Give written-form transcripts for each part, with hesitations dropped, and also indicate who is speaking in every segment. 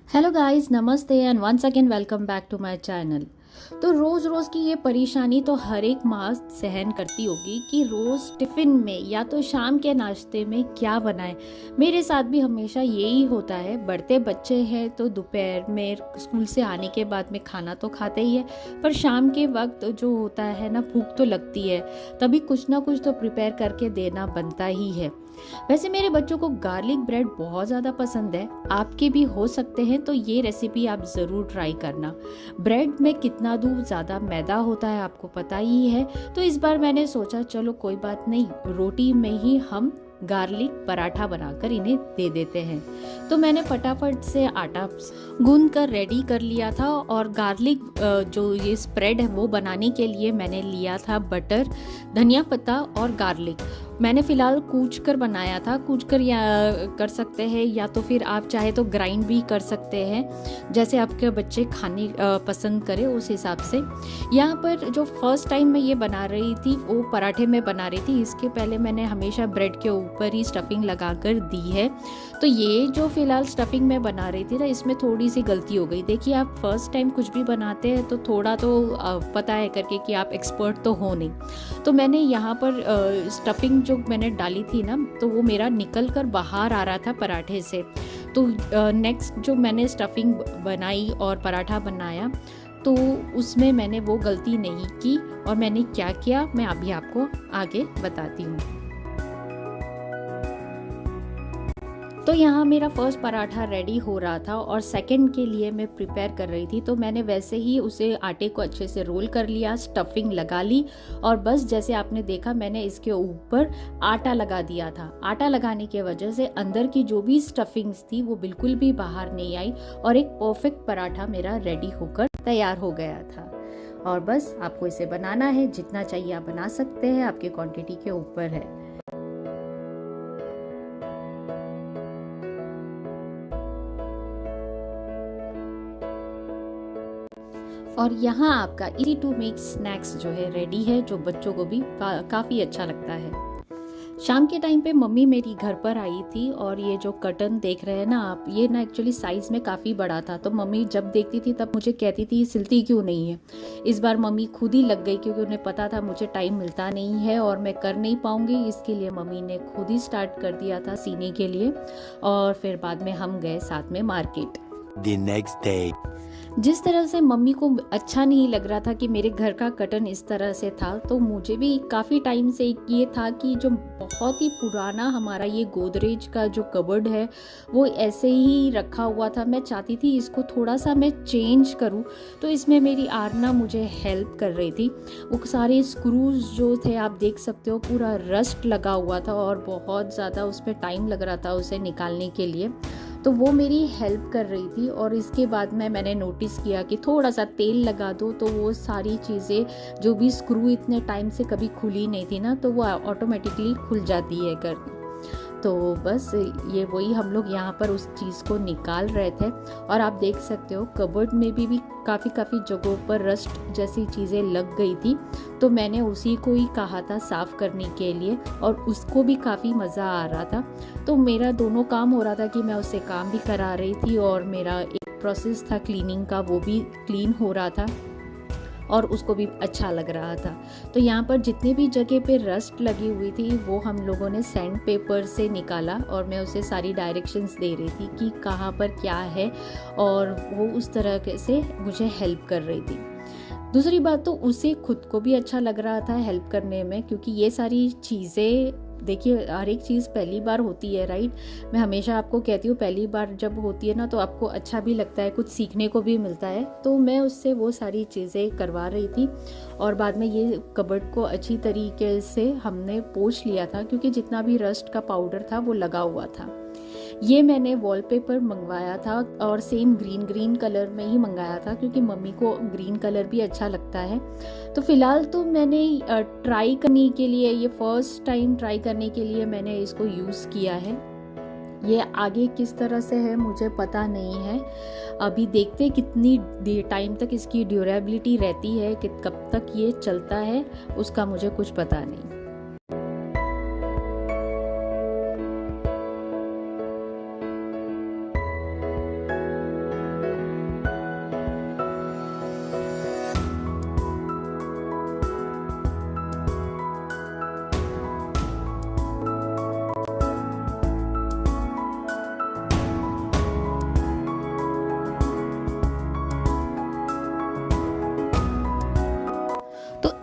Speaker 1: Hello guys, नमस्ते and once again welcome back to my channel. तो रोज़ की ये परेशानी तो हर एक माँ सहन करती होगी कि रोज़ टिफ़िन में या तो शाम के नाश्ते में क्या बनाएं। मेरे साथ भी हमेशा यही होता है। बढ़ते बच्चे हैं तो दोपहर में स्कूल से आने के बाद में खाना तो खाते ही है, पर शाम के वक्त जो होता है ना, भूख तो लगती है, तभी कुछ ना कुछ तो प्रिपेयर करके देना बनता ही है। वैसे मेरे बच्चों को गार्लिक ब्रेड बहुत ज़्यादा पसंद है। आपके भी हो सकते हैं, तो ये रेसिपी आप ज़रूर ट्राई करना। ब्रेड में कितना दूर ज़्यादा मैदा होता है आपको पता ही है, तो इस बार मैंने सोचा चलो कोई बात नहीं, रोटी में ही हम गार्लिक पराठा बनाकर इन्हें दे देते हैं। तो मैंने फटाफट से आटा गूंद कर रेडी कर लिया था, और गार्लिक जो ये स्प्रेड है वो बनाने के लिए मैंने लिया था बटर, धनिया पत्ता और गार्लिक। मैंने फ़िलहाल कूच कर बनाया था। कूच कर या कर सकते हैं, या तो फिर आप चाहे तो ग्राइंड भी कर सकते हैं, जैसे आपके बच्चे खाने पसंद करें उस हिसाब से। यहाँ पर जो फर्स्ट टाइम मैं ये बना रही थी वो पराठे में बना रही थी। इसके पहले मैंने हमेशा ब्रेड के ऊपर ही स्टफिंग लगा कर दी है। तो ये जो फ़िलहाल स्टफिंग मैं बना रही थी ना, इसमें थोड़ी सी गलती हो गई। देखिए, आप फर्स्ट टाइम कुछ भी बनाते हैं तो थोड़ा तो पता है करके कि आप एक्सपर्ट तो हो नहीं। तो मैंने यहाँ पर स्टफिंग जो मैंने डाली थी ना, तो वो मेरा निकल कर बाहर आ रहा था पराठे से। तो नेक्स्ट जो मैंने स्टफिंग बनाई और पराठा बनाया, तो उसमें मैंने वो गलती नहीं की। और मैंने क्या किया मैं अभी आपको आगे बताती हूँ। तो यहाँ मेरा फर्स्ट पराठा रेडी हो रहा था और सेकंड के लिए मैं प्रिपेयर कर रही थी। तो मैंने वैसे ही उसे आटे को अच्छे से रोल कर लिया, स्टफिंग लगा ली, और बस जैसे आपने देखा मैंने इसके ऊपर आटा लगा दिया था। आटा लगाने की वजह से अंदर की जो भी स्टफिंग्स थी वो बिल्कुल भी बाहर नहीं आई, और एक परफेक्ट पराठा मेरा रेडी होकर तैयार हो गया था। और बस आपको इसे बनाना है, जितना चाहिए आप बना सकते हैं, आपकी क्वांटिटी के ऊपर है। और यहाँ आपका इजी टू मेक स्नैक्स जो है रेडी है, जो बच्चों को भी काफ़ी अच्छा लगता है। शाम के टाइम पे मम्मी मेरी घर पर आई थी, और ये जो कर्टन देख रहे हैं ना आप, ये ना एक्चुअली साइज़ में काफ़ी बड़ा था। तो मम्मी जब देखती थी तब मुझे कहती थी सिलती क्यों नहीं है। इस बार मम्मी खुद ही लग गई, क्योंकि उन्हें पता था मुझे टाइम मिलता नहीं है और मैं कर नहीं पाऊँगी। इसके लिए मम्मी ने खुद ही स्टार्ट कर दिया था सीने के लिए, और फिर बाद में हम गए साथ में मार्केट।
Speaker 2: The next day.
Speaker 1: जिस तरह से मम्मी को अच्छा नहीं लग रहा था कि मेरे घर का कर्टन इस तरह से था, तो मुझे भी काफ़ी टाइम से ये था कि जो बहुत ही पुराना हमारा ये गोदरेज का जो कबर्ड है वो ऐसे ही रखा हुआ था। मैं चाहती थी इसको थोड़ा सा मैं चेंज करूं, तो इसमें मेरी आरना मुझे हेल्प कर रही थी। वो सारे स्क्रूज जो थे आप देख सकते हो, पूरा रस्ट लगा हुआ था और बहुत ज़्यादा उस पर टाइम लग रहा था उसे निकालने के लिए। तो वो मेरी हेल्प कर रही थी, और इसके बाद में मैंने नोटिस किया कि थोड़ा सा तेल लगा दो तो वो सारी चीज़ें, जो भी स्क्रू इतने टाइम से कभी खुली नहीं थी ना, तो वो ऑटोमेटिकली खुल जाती है करके। तो बस ये वही हम लोग यहाँ पर उस चीज़ को निकाल रहे थे। और आप देख सकते हो कबर्ड में भी काफ़ी जगहों पर रस्ट जैसी चीज़ें लग गई थी। तो मैंने उसी को ही कहा था साफ़ करने के लिए, और उसको भी काफ़ी मज़ा आ रहा था। तो मेरा दोनों काम हो रहा था कि मैं उससे काम भी करा रही थी, और मेरा एक प्रोसेस था क्लीनिंग का, वो भी क्लीन हो रहा था और उसको भी अच्छा लग रहा था। तो यहाँ पर जितने भी जगह पे रस्ट लगी हुई थी वो हम लोगों ने सैंड पेपर से निकाला, और मैं उसे सारी डायरेक्शंस दे रही थी कि कहाँ पर क्या है, और वो उस तरह से मुझे हेल्प कर रही थी। दूसरी बात तो उसे खुद को भी अच्छा लग रहा था हेल्प करने में, क्योंकि ये सारी चीज़ें देखिए हर एक चीज़ पहली बार होती है, राइट। मैं हमेशा आपको कहती हूँ पहली बार जब होती है ना, तो आपको अच्छा भी लगता है, कुछ सीखने को भी मिलता है। तो मैं उससे वो सारी चीज़ें करवा रही थी, और बाद में ये कबर्ड को अच्छी तरीके से हमने पोंछ लिया था, क्योंकि जितना भी रस्ट का पाउडर था वो लगा हुआ था। ये मैंने वॉलपेपर मंगवाया था, और सेम ग्रीन कलर में ही मंगाया था, क्योंकि मम्मी को ग्रीन कलर भी अच्छा लगता है। तो फिलहाल तो मैंने ट्राई करने के लिए, ये फर्स्ट टाइम ट्राई करने के लिए मैंने इसको यूज़ किया है। ये आगे किस तरह से है मुझे पता नहीं है। अभी देखते कितनी टाइम तक इसकी ड्यूरेबिलिटी रहती है, कि कब तक ये चलता है, उसका मुझे कुछ पता नहीं।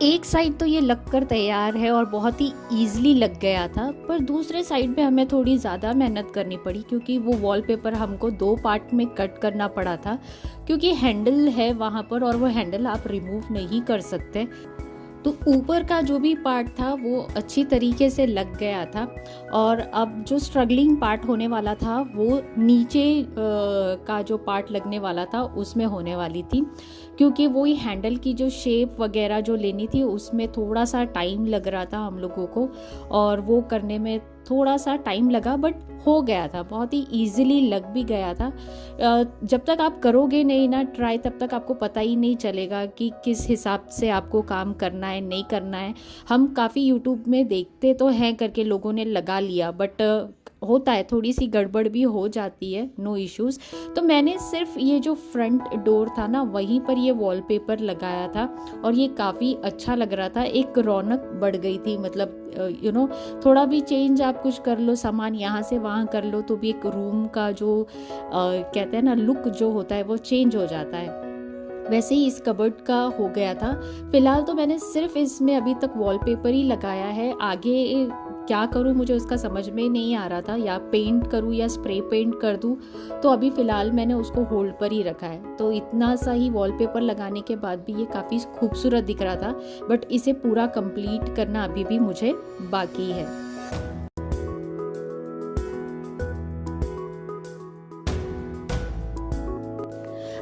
Speaker 1: एक साइड तो ये लगकर तैयार है और बहुत ही ईज़िली लग गया था, पर दूसरे साइड पे हमें थोड़ी ज़्यादा मेहनत करनी पड़ी क्योंकि वो वॉलपेपर हमको 2 पार्ट में कट करना पड़ा था, क्योंकि हैंडल है वहाँ पर और वो हैंडल आप रिमूव नहीं कर सकते। तो ऊपर का जो भी पार्ट था वो अच्छी तरीके से लग गया था, और अब जो स्ट्रगलिंग पार्ट होने वाला था वो नीचे का जो पार्ट लगने वाला था उसमें होने वाली थी, क्योंकि वही हैंडल की जो शेप वगैरह जो लेनी थी उसमें थोड़ा सा टाइम लग रहा था हम लोगों को, और वो करने में थोड़ा सा टाइम लगा, बट हो गया था, बहुत ही इजीली लग भी गया था। जब तक आप करोगे नहीं ना ट्राई, तब तक आपको पता ही नहीं चलेगा कि किस हिसाब से आपको काम करना है नहीं करना है। हम काफ़ी यूट्यूब में देखते तो हैं करके लोगों ने लगा लिया, बट होता है थोड़ी सी गड़बड़ भी हो जाती है, नो इश्यूज़। तो मैंने सिर्फ ये जो फ्रंट डोर था ना वहीं पर ये वॉलपेपर लगाया था और ये काफ़ी अच्छा लग रहा था, एक रौनक बढ़ गई थी। मतलब थोड़ा भी चेंज आप कुछ कर लो, सामान यहाँ से वहाँ कर लो, तो भी एक रूम का जो कहते हैं ना लुक जो होता है वो चेंज हो जाता है। वैसे ही इस कबर्ड का हो गया था। फिलहाल तो मैंने सिर्फ इसमें अभी तक वॉलपेपर ही लगाया है, आगे क्या करूँ मुझे उसका समझ में नहीं आ रहा था, या पेंट करूँ या स्प्रे पेंट कर दूँ। तो अभी फ़िलहाल मैंने उसको होल्ड पर ही रखा है। तो इतना सा ही वॉलपेपर लगाने के बाद भी ये काफ़ी खूबसूरत दिख रहा था, बट इसे पूरा कंप्लीट करना अभी भी मुझे बाकी है।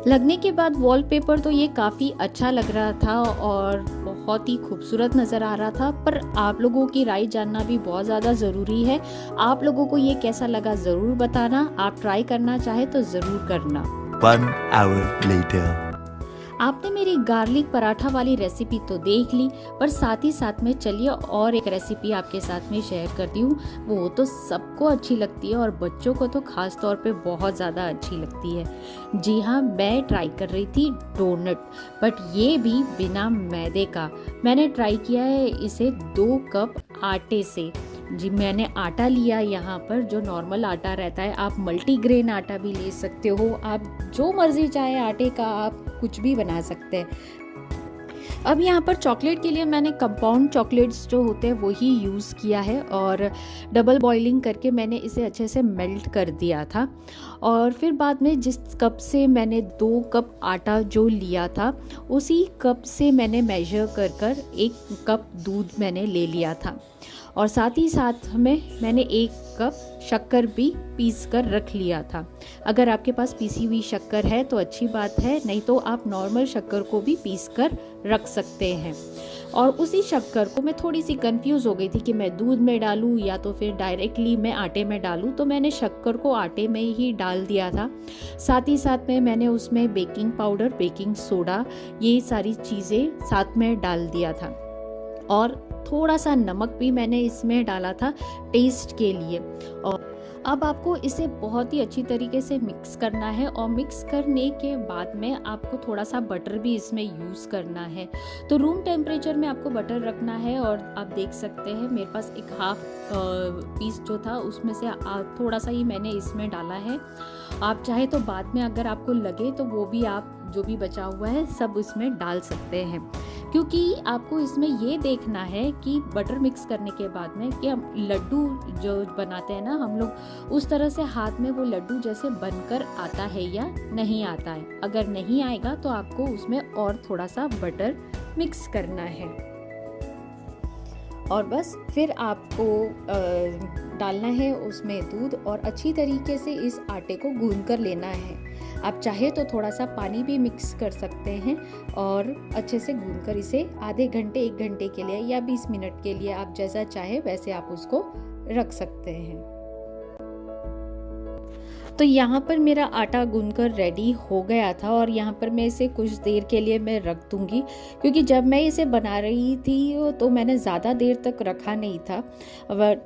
Speaker 1: लगने के बाद वॉलपेपर तो ये काफ़ी अच्छा लग रहा था और बहुत ही खूबसूरत नज़र आ रहा था, पर आप लोगों की राय जानना भी बहुत ज़्यादा ज़रूरी है। आप लोगों को ये कैसा लगा ज़रूर बताना, आप ट्राई करना चाहे तो ज़रूर करना।
Speaker 2: 1 hour later.
Speaker 1: आपने मेरी गार्लिक पराठा वाली रेसिपी तो देख ली, पर साथ ही साथ में चलिए और एक रेसिपी आपके साथ में शेयर करती हूँ। वो तो सबको अच्छी लगती है और बच्चों को तो खास तौर पे बहुत ज़्यादा अच्छी लगती है। जी हाँ, मैं ट्राई कर रही थी डोनट, बट ये भी बिना मैदे का। मैंने ट्राई किया है इसे 2 कप आटे से। जी, मैंने आटा लिया यहाँ पर, जो नॉर्मल आटा रहता है। आप मल्टीग्रेन आटा भी ले सकते हो, आप जो मर्जी चाहे आटे का आप कुछ भी बना सकते हैं। अब यहाँ पर चॉकलेट के लिए मैंने कंपाउंड चॉकलेट्स जो होते हैं वही यूज़ किया है, और डबल बॉइलिंग करके मैंने इसे अच्छे से मेल्ट कर दिया था। और फिर बाद में जिस कप से मैंने 2 कप आटा जो लिया था, उसी कप से मैंने मेजर कर कर 1 कप दूध मैंने ले लिया था, और साथ ही साथ में मैंने 1 कप शक्कर भी पीस कर रख लिया था। अगर आपके पास पीसी हुई शक्कर है तो अच्छी बात है, नहीं तो आप नॉर्मल शक्कर को भी पीस कर रख सकते हैं। और उसी शक्कर को मैं थोड़ी सी कंफ्यूज हो गई थी कि मैं दूध में डालूं या तो फिर डायरेक्टली मैं आटे में डालूं, तो मैंने शक्कर को आटे में ही डाल दिया था। साथ ही साथ में मैंने उसमें बेकिंग पाउडर, बेकिंग सोडा, ये सारी चीज़ें साथ में डाल दिया था, और थोड़ा सा नमक भी मैंने इसमें डाला था टेस्ट के लिए। और अब आपको इसे बहुत ही अच्छी तरीके से मिक्स करना है, और मिक्स करने के बाद में आपको थोड़ा सा बटर भी इसमें यूज़ करना है। तो रूम टेम्परेचर में आपको बटर रखना है, और आप देख सकते हैं मेरे पास एक हाफ पीस जो था उसमें से थोड़ा सा ही मैंने इसमें डाला है। आप चाहे तो बाद में अगर आपको लगे तो वो भी आप जो भी बचा हुआ है सब इसमें डाल सकते हैं, क्योंकि आपको इसमें ये देखना है कि बटर मिक्स करने के बाद में कि हम लड्डू जो बनाते हैं ना हम लोग, उस तरह से हाथ में वो लड्डू जैसे बनकर आता है या नहीं आता है। अगर नहीं आएगा तो आपको उसमें और थोड़ा सा बटर मिक्स करना है, और बस फिर आपको डालना है उसमें दूध, और अच्छी तरीके से इस आटे को गूंद कर लेना है। आप चाहे तो थोड़ा सा पानी भी मिक्स कर सकते हैं, और अच्छे से गूंद कर इसे आधे घंटे 1 घंटे के लिए या 20 मिनट के लिए आप जैसा चाहे वैसे आप उसको रख सकते हैं। तो यहाँ पर मेरा आटा गूंदकर रेडी हो गया था, और यहाँ पर मैं इसे कुछ देर के लिए मैं रख दूँगी, क्योंकि जब मैं इसे बना रही थी तो मैंने ज़्यादा देर तक रखा नहीं था,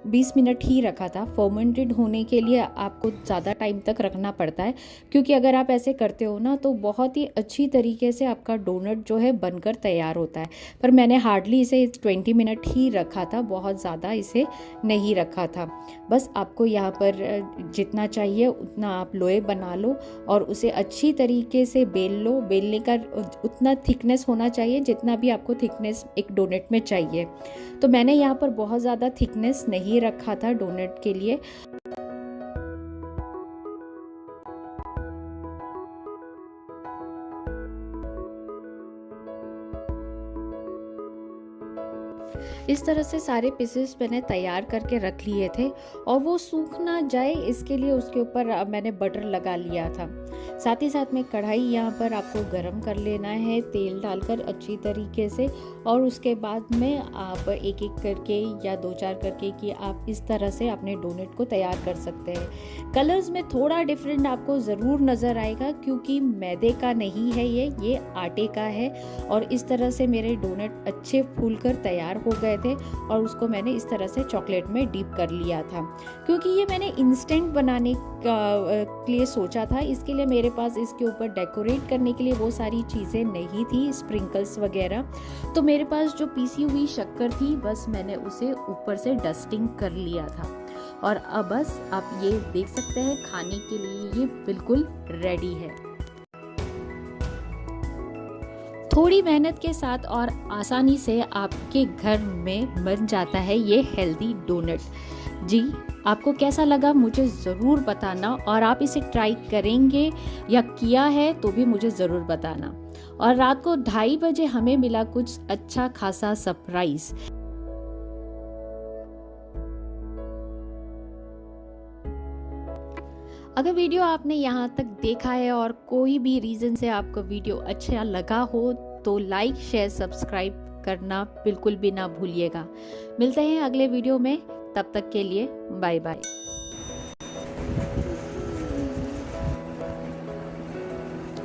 Speaker 1: 20 मिनट ही रखा था। फर्मेंटेड होने के लिए आपको ज़्यादा टाइम तक रखना पड़ता है, क्योंकि अगर आप ऐसे करते हो ना तो बहुत ही अच्छी तरीके से आपका डोनट जो है बनकर तैयार होता है। पर मैंने हार्डली इसे 20 मिनट ही रखा था, बहुत ज़्यादा इसे नहीं रखा था। बस आपको यहाँ पर जितना चाहिए उतना आप लोए बना लो और उसे अच्छी तरीके से बेल लो। बेलने का उतना थिकनेस होना चाहिए जितना भी आपको थिकनेस एक डोनट में चाहिए। तो मैंने यहाँ पर बहुत ज़्यादा थिकनेस नहीं रखा था डोनट के लिए। इस तरह से सारे पीसेस मैंने तैयार करके रख लिए थे और वो सूख ना जाए इसके लिए उसके ऊपर मैंने बटर लगा लिया था। साथ ही साथ में कढ़ाई यहाँ पर आपको गरम कर लेना है तेल डालकर अच्छी तरीके से, और उसके बाद में आप एक एक करके या 2-4 करके कि आप इस तरह से अपने डोनट को तैयार कर सकते हैं। कलर्स में थोड़ा डिफरेंट आपको ज़रूर नज़र आएगा क्योंकि मैदे का नहीं है ये आटे का है। और इस तरह से मेरे डोनट अच्छे फूलकर तैयार हो गए थे और उसको मैंने इस तरह से चॉकलेट में डीप कर लिया था। क्योंकि ये मैंने इंस्टेंट बनाने के लिए सोचा था, इसके लिए मेरे पास इसके ऊपर डेकोरेट करने के लिए वो सारी चीज़ें नहीं थी, स्प्रिंकल्स वगैरह। तो मेरे पास जो पीसी हुई शक्कर थी बस मैंने उसे ऊपर से डस्टिंग कर लिया था। और अब बस आप ये देख सकते हैं खाने के लिए ये बिल्कुल रेडी है। थोड़ी मेहनत के साथ और आसानी से आपके घर में बन जाता है ये हेल्दी डोनट। जी, आपको कैसा लगा मुझे ज़रूर बताना, और आप इसे ट्राई करेंगे या किया है तो भी मुझे ज़रूर बताना। और रात को 2:30 बजे हमें मिला कुछ अच्छा खासा सरप्राइज़। अगर वीडियो आपने यहाँ तक देखा है और कोई भी रीज़न से आपको वीडियो अच्छा लगा हो तो लाइक शेयर सब्सक्राइब करना बिल्कुल भी ना भूलिएगा। मिलते हैं अगले वीडियो में, तब तक के लिए बाय बाय।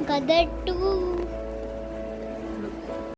Speaker 3: गदर 2